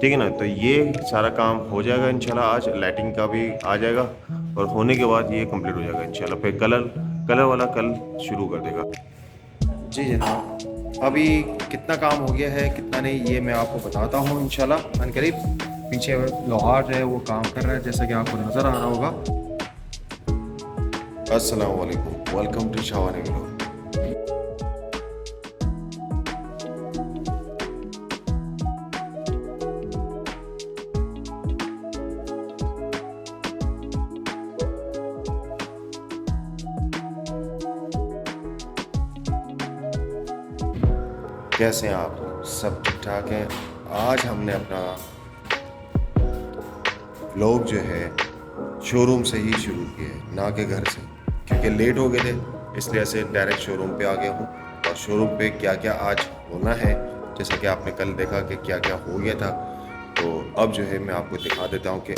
ठीक है ना। तो ये सारा काम हो जाएगा इंशाल्लाह। आज लाइटिंग का भी आ जाएगा और होने के बाद ये कंप्लीट हो जाएगा इंशाल्लाह। फिर कलर वाला कल शुरू कर देगा। जी जनाब, अभी कितना काम हो गया है कितना नहीं ये मैं आपको बताता हूँ इंशाल्लाह अनकरीब। पीछे लोहार जो है वो काम कर रहा है जैसा कि आपको नज़र आ रहा होगा। अस्सलाम वालेकुम, वेलकम टू शावानी व्लॉग। कैसे हैं आप? सब ठीक ठाक हैं? आज हमने अपना व्लॉग जो है शोरूम से ही शुरू किया है, ना कि घर से, क्योंकि लेट हो गए थे इसलिए ऐसे डायरेक्ट शोरूम पे आ गया हूँ। और शोरूम पे क्या क्या आज होना है, जैसा कि आपने कल देखा कि क्या क्या हो गया था, तो अब जो है मैं आपको दिखा देता हूँ कि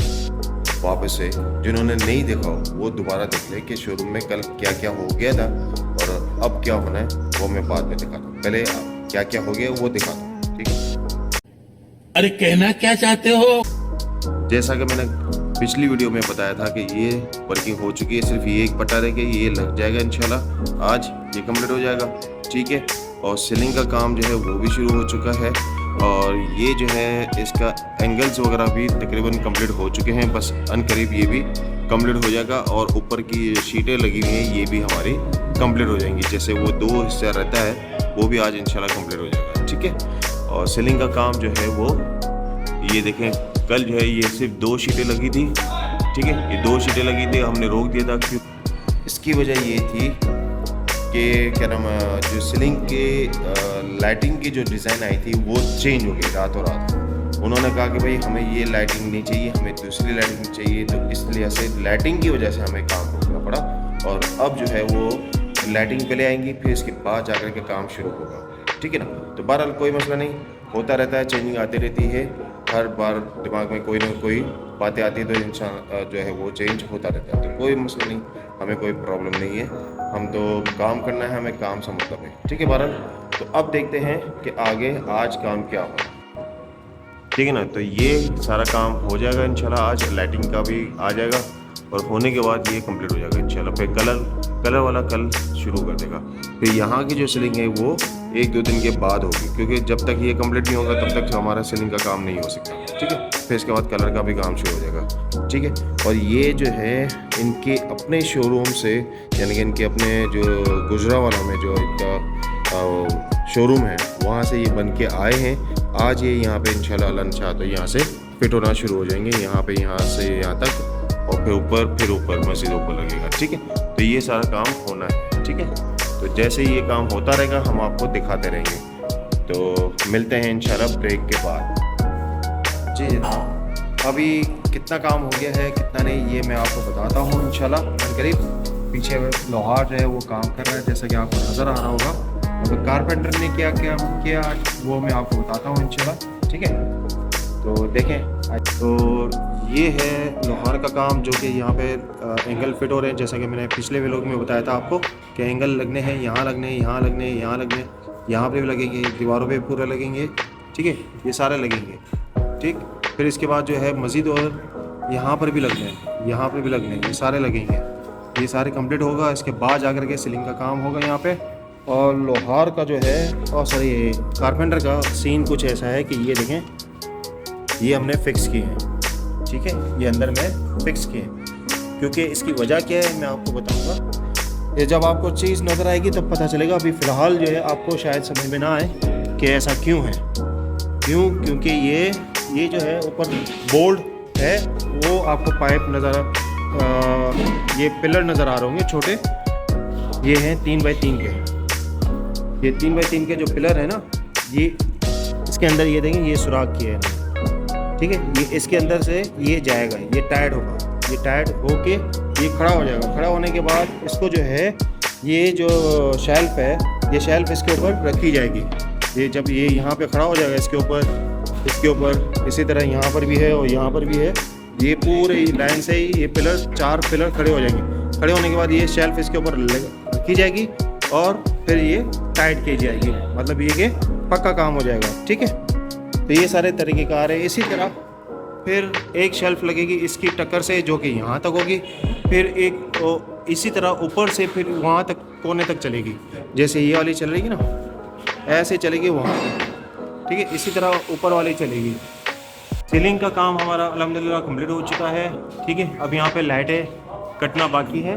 वापस से जिन्होंने नहीं देखा हो वो दोबारा देख ले कि शोरूम में कल क्या क्या हो गया था और अब क्या होना है वो मैं बाद में दिखाता हूँ। पहले क्या क्या हो गया वो दिखाता हूँ, ठीक है? अरे कहना क्या चाहते हो? जैसा कि मैंने पिछली वीडियो में बताया था कि ये वर्किंग हो चुकी है, सिर्फ ये एक पट्टा रह गया, ये लग जाएगा इंशाल्लाह। आज ये कंप्लीट हो जाएगा, ठीक है। और सीलिंग का काम जो है वो भी शुरू हो चुका है और ये जो है इसका एंगल्स वगैरह भी तकरीबन कंप्लीट हो चुके हैं, बस अनकरीब ये भी कंप्लीट हो जाएगा। और ऊपर की शीटें लगी हुई हैं ये भी हमारी कंप्लीट हो जाएंगी। जैसे वो 2 हिस्सा रहता है वो भी आज इंशाल्लाह कंप्लीट हो जाएगा, ठीक है। और सीलिंग का काम जो है वो ये देखें, कल जो है ये सिर्फ 2 शीटें लगी थी, ठीक है। ये 2 शीटें लगी थी, हमने रोक दिया था। क्यों? इसकी वजह ये थी कि क्या नाम, जो सीलिंग के लाइटिंग की जो डिज़ाइन आई थी वो चेंज हो गई रातों रात। उन्होंने कहा कि भाई हमें ये लाइटिंग नहीं चाहिए, हमें दूसरी लाइटिंग चाहिए, तो इसलिए से लाइटिंग की वजह से हमें काम रोकना पड़ा। और अब जो है वो लाइटिंग पहले आएंगी, फिर इसके बाद जाकर के काम शुरू होगा, ठीक है ना। तो बहरहाल कोई मसला नहीं, होता रहता है, चेंजिंग आती रहती है, हर बार दिमाग में कोई ना कोई बातें आती है तो इंसान जो है वो चेंज होता रहता है। तो कोई मसला नहीं, हमें कोई प्रॉब्लम नहीं है, हम तो काम करना है, हमें काम से मतलब है, ठीक है। बहरहाल तो अब देखते हैं कि आगे आज काम क्या होगा, ठीक है ना। तो ये सारा काम हो जाएगा इंशाल्लाह। आज लाइटिंग का भी आ जाएगा और होने के बाद ये कंप्लीट हो जाएगा इंशाल्लाह। फिर कलर वाला कल शुरू कर देगा। फिर यहाँ की जो सीलिंग है वो 1-2 दिन के बाद होगी, क्योंकि जब तक ये कंप्लीट नहीं होगा तब तक हमारा सीलिंग का काम नहीं हो सकता, ठीक है। फिर इसके बाद कलर का भी काम शुरू हो जाएगा, ठीक है। और ये जो है इनके अपने शोरूम से, यानी कि इनके अपने जो गुजरावाला में जो इनका शोरूम है वहाँ से ये बन के आए हैं। आज ये यहाँ पे इंशाल्लाह अल्लाह चाहा तो यहाँ से फिट होना शुरू हो जाएंगे, यहाँ पे यहाँ से यहाँ तक, और फिर ऊपर मस्जिद ऊपर लगेगा, ठीक है। तो ये सारा काम होना है, ठीक है। तो जैसे ये काम होता रहेगा हम आपको दिखाते रहेंगे। तो मिलते हैं इंशाल्लाह ब्रेक के बाद। जी जनाब, अभी कितना काम हो गया है कितना नहीं ये मैं आपको बताता हूँ इंशाल्लाह अनकरीब। पीछे लोहार जो है वो काम कर रहा है जैसा कि आपको नज़र आ रहा होगा। तो कारपेंटर ने क्या क्या किया आज वो मैं आपको बताता हूँ इंशाल्लाह, ठीक है। तो देखें, तो ये है लोहार का काम जो कि यहाँ पे एंगल फिट हो रहे हैं, जैसा कि मैंने पिछले व्लॉग में बताया था आपको कि एंगल लगने हैं, यहाँ लगने हैं, यहाँ लगने हैं, यहाँ लगने, यहाँ पे भी लगेंगे, दीवारों पे पूरे लगेंगे, ठीक है। ये सारे लगेंगे, ठीक। फिर इसके बाद जो है मस्जिद और यहाँ पर भी लगने हैं, यहाँ पर भी लगने हैं, ये सारे लगेंगे। ये सारे कंप्लीट होगा, इसके बाद जाकर के सीलिंग का काम होगा यहाँ पे। और लोहार का जो है, और सॉरी कारपेंटर का सीन कुछ ऐसा है कि ये देखें, ये हमने फिक्स किए हैं, ठीक है। ये अंदर में फिक्स किए हैं, क्योंकि इसकी वजह क्या है मैं आपको बताऊंगा। ये जब आपको चीज़ नज़र आएगी तब पता चलेगा। अभी फ़िलहाल जो है आपको शायद समझ में ना आए कि ऐसा क्यों है। क्योंकि ये जो है ऊपर बोल्ड है, वो आपको पाइप नज़र, ये पिलर नज़र आ रहे होंगे छोटे, ये हैं 3x3 के। ये 3x3 के जो पिलर है ना, ये इसके अंदर ये देखें, ये सुराख किया है, ठीक है। ये इसके अंदर से ये जाएगा, ये टाइट होगा, ये टाइट होके ये खड़ा हो जाएगा। खड़ा होने के बाद इसको जो है, ये जो शेल्फ है, ये शेल्फ इसके ऊपर रखी जाएगी। ये जब ये यहाँ पे खड़ा हो जाएगा इसके ऊपर, इसी तरह यहाँ पर भी है और यहाँ पर भी है, ये पूरे लाइन से ही ये पिलर 4 पिलर खड़े हो जाएंगे। खड़े होने के बाद ये शेल्फ इसके ऊपर रखी जाएगी और फिर ये टाइट की जाएगी, मतलब ये कि पक्का काम हो जाएगा, ठीक है। तो ये सारे तरीक़ेकार है। इसी तरह फिर एक शेल्फ़ लगेगी इसकी टक्कर से जो कि यहाँ तक होगी, फिर एक इसी तरह ऊपर से फिर वहाँ तक कोने तक चलेगी, जैसे ये वाली चल रही ना ऐसे चलेगी वहाँ तक, ठीक है। इसी तरह ऊपर वाली चलेगी। सीलिंग का काम हमारा अल्हम्दुलिल्लाह कंप्लीट हो चुका है, ठीक है। अब यहाँ पे लाइटें कटना बाकी है,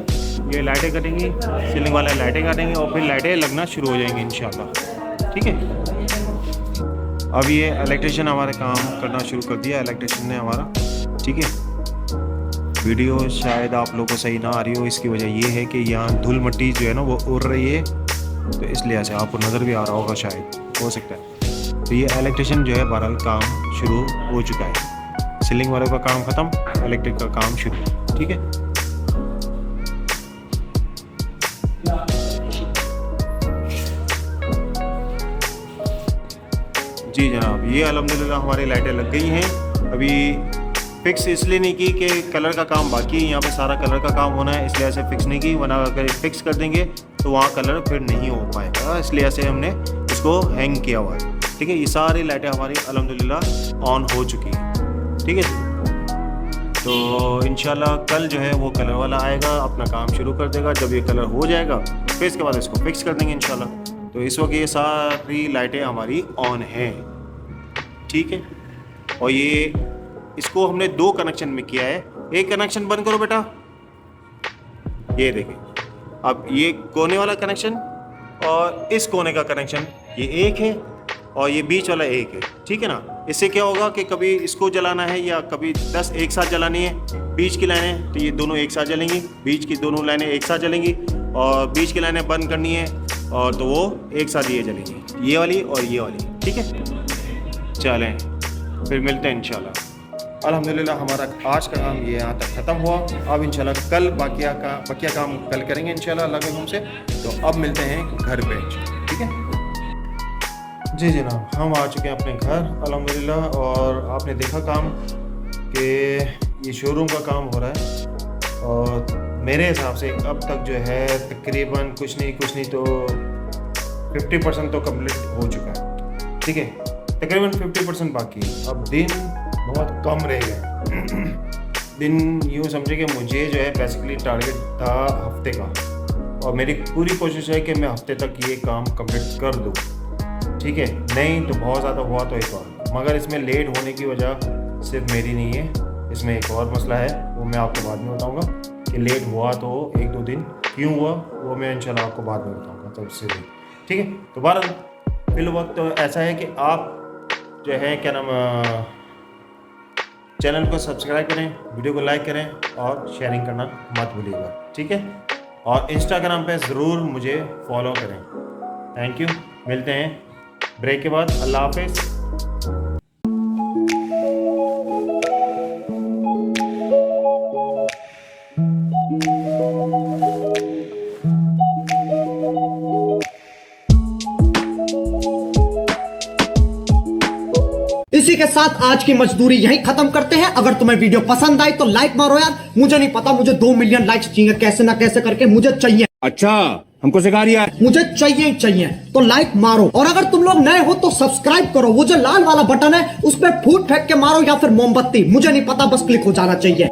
ये लाइटें कटेंगी, सीलिंग वाले लाइटें काटेंगे और फिर लाइटें लगना शुरू हो जाएंगी इंशाल्लाह, ठीक है। अब ये इलेक्ट्रिशियन हमारा काम करना शुरू कर दिया, इलेक्ट्रिशियन ने हमारा, ठीक है। वीडियो शायद आप लोगों को सही ना आ रही हो, इसकी वजह ये है कि यहाँ धूल मिट्टी जो है ना वो उड़ रही है, तो इसलिए से आपको नज़र भी आ रहा होगा, शायद हो सकता है। तो ये इलेक्ट्रिशियन जो है बहरहाल काम शुरू हो चुका है। सीलिंग वाले का काम ख़त्म, इलेक्ट्रिक का काम शुरू, ठीक है। जी जनाब, ये अल्हम्दुलिल्लाह हमारी लाइटें लग गई हैं। अभी फिक्स इसलिए नहीं की कि कलर का काम बाकी है, यहाँ पे सारा कलर का काम होना है, इसलिए ऐसे फिक्स नहीं की, वरना अगर फिक्स कर देंगे तो वहाँ कलर फिर नहीं हो पाएगा, इसलिए ऐसे हमने इसको हैंग किया हुआ है, ठीक है। ये सारी लाइटें हमारी अल्हम्दुलिल्लाह ऑन हो चुकी हैं, ठीक है। तो इंशाल्लाह कल जो है वो कलर वाला आएगा, अपना काम शुरू कर देगा। जब ये कलर हो जाएगा फिर इसके बाद इसको फिक्स कर देंगे इंशाल्लाह। तो इस वक्त ये सारी लाइटें हमारी ऑन हैं, ठीक है। और ये इसको हमने 2 कनेक्शन में किया है। एक कनेक्शन बंद करो बेटा, ये देखें। अब ये कोने वाला कनेक्शन और इस कोने का कनेक्शन ये एक है और ये बीच वाला एक है, ठीक है ना। इससे क्या होगा कि कभी इसको जलाना है या कभी 10 एक साथ जलानी है, बीच की लाइनें, तो ये दोनों एक साथ जलेंगी, बीच की दोनों लाइनें एक साथ जलेंगी, और बीच की लाइनें बंद करनी है और तो वो एक साथ ये जलेंगी, ये वाली और ये वाली, ठीक है। चलें फिर मिलते हैं इंशाल्लाह। अल्हम्दुलिल्लाह हमारा आज का काम ये यहाँ तक ख़त्म हुआ। अब इंशाल्लाह कल बकिया काम कल करेंगे इंशाल्लाह अल्लाह के हुक्म से। तो अब मिलते हैं घर पे, ठीक है। जी जनाब, हम आ चुके हैं अपने घर अल्हम्दुलिल्लाह। और आपने देखा काम कि ये शोरूम का काम हो रहा है, और मेरे हिसाब से अब तक जो है तकरीबन कुछ नहीं तो 50% तो कंप्लीट हो चुका है, ठीक है। तकरीबन 50% बाकी है। अब दिन बहुत कम रह गए। दिन यूँ समझे कि मुझे जो है बेसिकली टारगेट था हफ्ते का, और मेरी पूरी कोशिश है कि मैं हफ्ते तक ये काम कंप्लीट कर दूँ, ठीक है। नहीं तो बहुत ज़्यादा हुआ तो एक और, मगर इसमें लेट होने की वजह सिर्फ मेरी नहीं है, इसमें एक और मसला है, वो मैं आपको बाद में बताऊँगा कि लेट हुआ तो 1-2 दिन क्यों हुआ, वो मैं इंशाल्लाह आपको बाद में बताऊँगा तब से भी, ठीक है। तो बहरहाल फिल वक्त तो ऐसा है कि आप जो है क्या नाम चैनल को सब्सक्राइब करें, वीडियो को लाइक करें और शेयरिंग करना मत भूलिएगा, ठीक है। और इंस्टाग्राम पे ज़रूर मुझे फॉलो करें। थैंक यू, मिलते हैं ब्रेक के बाद। अल्लाह हाफिज़। इसी के साथ आज की मजदूरी यहीं खत्म करते हैं। अगर तुम्हें वीडियो पसंद आई तो लाइक मारो यार, मुझे नहीं पता, मुझे 2 मिलियन लाइक्स चाहिए, कैसे ना कैसे करके मुझे चाहिए। अच्छा, हमको सिखा रही है। मुझे चाहिए ही चाहिए, तो लाइक मारो। और अगर तुम लोग नए हो तो सब्सक्राइब करो, वो जो लाल वाला बटन है उस पर फूट फेंक के मारो या फिर मोमबत्ती, मुझे नहीं पता, बस क्लिक हो जाना चाहिए।